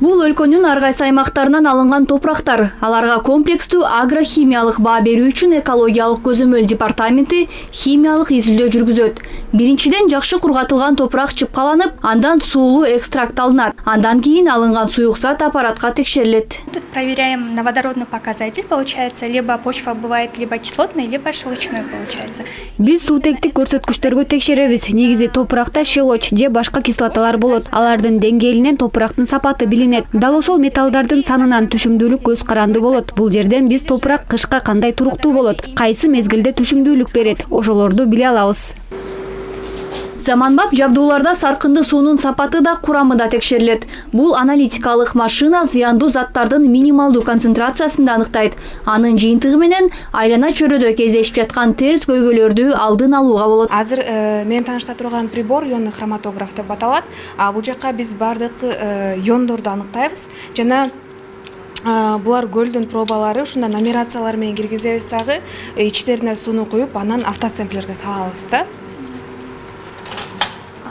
Бул өлкөнүн ар кайсы аймактарынан алынган топурактар. Аларга комплекстүү агрохимиялык баа берүү үчүн экологиялык көзөмөл департаменти химиялык изилдөө жүргүзөт. Биринчиден жакшы кургатылган топурак чыпкаланып, андан суулуу экстракт алынат. Андан кийин алынган суюк зат аппаратка текшерилет. Тут проверяем на водородный показатель, получается, либо почва бывает либо кислотной, либо шелочной получается. Биз суутектик көрсөткүчтөргө текшеребиз. Негизи топуракта шелоч же башка кислоталар болот. Алардын деңгээлинен топурактын сапаты билинет. Дал ошол металлдардын санынан түшүмдүүлүк көз каранды болот. Бул жерден биз топурак кышка кандай туруктуу болот, кайсы мезгилде түшүмдүүлүк берет, ошолорду биле алабыз. Заманбап жабдууларда саркынды суунун сапаты да курамы да текшерилет. Бул аналитикалык машина зыяндуу заттардын минималдуу концентрациясын да аныктайт. Анын жыйынтыгы менен айлана чөрөдө кездешип жаткан терс көйгөйлөрдү алдын алууга болот. Азыр мен таанышта турган прибор ионный хроматограф деп аталат. Бул жака биз бардык иондорду аныктайбыз. Жана булар көлдүн пробалары ушунда нумерациялар менен киргизебиз дагы, ичтерине сууну куюп, анан автосемплерге салабыз да.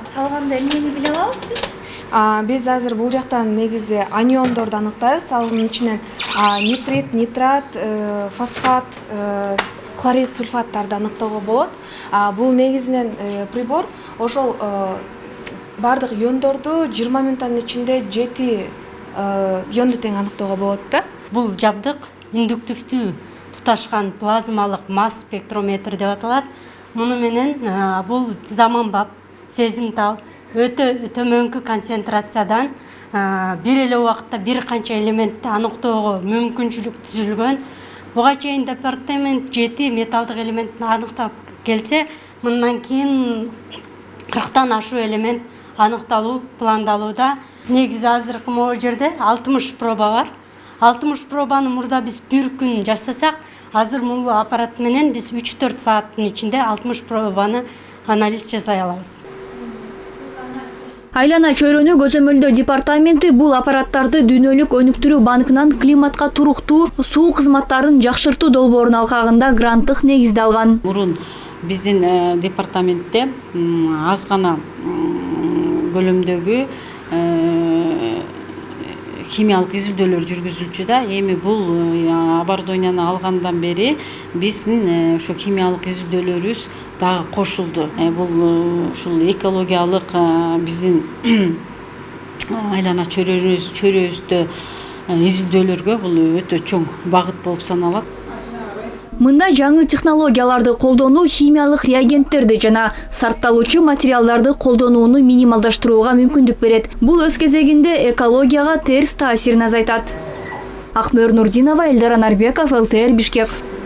Салганда эмнени биле алабыз биз? Биз азыр бул жактан негизи аниондорду аныктайбыз. Алынын ичинен нитрит, нитрат, фосфат, хлорид, сульфаттарды аныктоого болот. Бул негизинен прибор ошол бардык иондорду 20 мүнөттүн ичинде 7 ионду тең аныктоого болот да. Бул жабдык индуктивдүү туташкан плазмалык масс спектрометр деп аталат. Муну менен бул заманбап, сезимтал, өтө төмөнкү концентрациядан бир эле убакытта бир канча элементти аныктоого мүмкүнчүлүк түзүлгөн. Буга чейин департамент 7 металдык элементти аныктап келсе, мындан кийин 40тан ашуу элемент аныкталуу пландалууда. Негизи азыркы могу жерде 60 проба бар. 60 пробаны мурда биз бир күн жасасак, азыр бул аппарат менен биз 3-4 сааттын ичинде 60 пробаны анализ жасай алабыз. Айлана чөйрөнү көзөмөлдөө департаменти бул аппараттарды Дүйнөлүк өнүктүрүү банкынан климатка туруктуу суу кызматтарын жакшыртуу долбоорунун алкагында гранттык негизде алган. Мурун биздин департаментте аз гана көлөмдөгү химиялык изилдөөлөр жүргүзүлчү да. Эми бул оборудованияны алгандан бери биздин ушу химиялык изилдөөлөрүбүз дагы кошулду. Бул ушул экологиялык биздин айлана чөйрөбүздө изилдөөлөргө бул өтө чоң багыт болуп саналат. Мында жаңы технологияларды колдонуу химиялык реагенттерди жана сарпталуучу материалдарды колдонууну минималдаштырууга мүмкүндүк берет. Бул өз кезегинде экологияга терс таасирин азайтат. Акмөр Нурдинова, Элдар Анарбеков, ЛТР Бишкек.